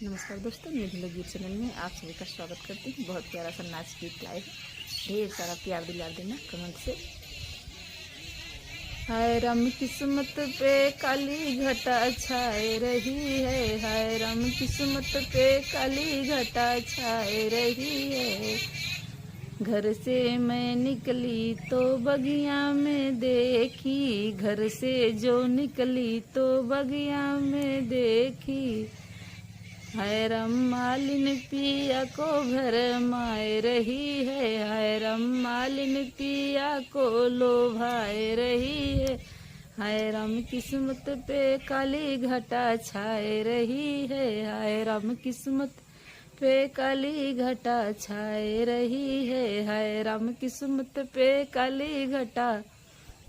नमस्कार दोस्तों, मैं ढिलो गीत चैनल में आप सभी का स्वागत करती हूँ। बहुत प्यारा सा नाच गीत लाइव, ढेर सारा प्यार दिला देना कमेंट से। हाय राम किस्मत पे काली घटा छाए रही है, हाय राम किस्मत पे काली घटा छाए रही है। घर से मैं निकली तो बगिया में देखी, घर से जो निकली तो बगिया में देखी। हाय राम मालिन पिया को घर माए रही है, हाय राम मालिन पिया को लोभाए रही है। हाय राम किस्मत पे काली घटा छाए रही है, हाय राम किस्मत पे काली घटा छाए रही है। हाय राम किस्मत पे काली घटा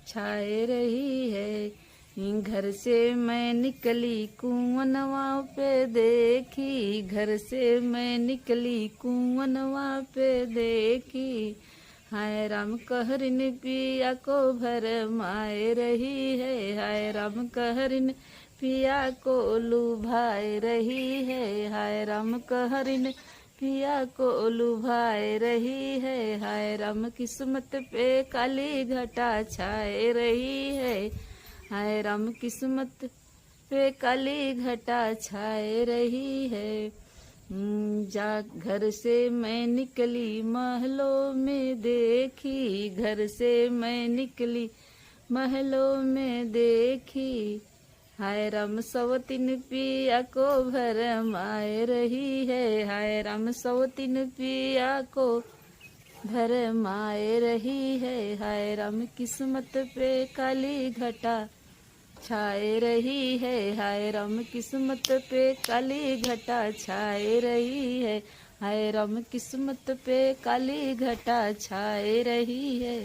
छाए रही है। घर से मैं निकली कुंवनवा पे देखी, घर से मैं निकली कुंवनवा पे देखी। हाय राम कहरिन पिया को भर माए रही है, हाय राम कहरिन पिया को लुभाए रही है। हाय राम कहरिन पिया को लुभाए रही है। हाय राम किस्मत पे काली घटा छाए रही है, हाय राम किस्मत पे काली घटा छाए रही है। जा घर से मैं निकली महलों में देखी, घर से मैं निकली महलों में देखी। हाय राम सवतीन पिया को भर माए रही है, हाय राम सवतीन पिया को भर माए रही है। हाय राम किस्मत पे काली घटा छाए रही है, हाय राम किस्मत पे काली घटा छाए रही है। हाय राम किस्मत पे काली घटा छाए रही है।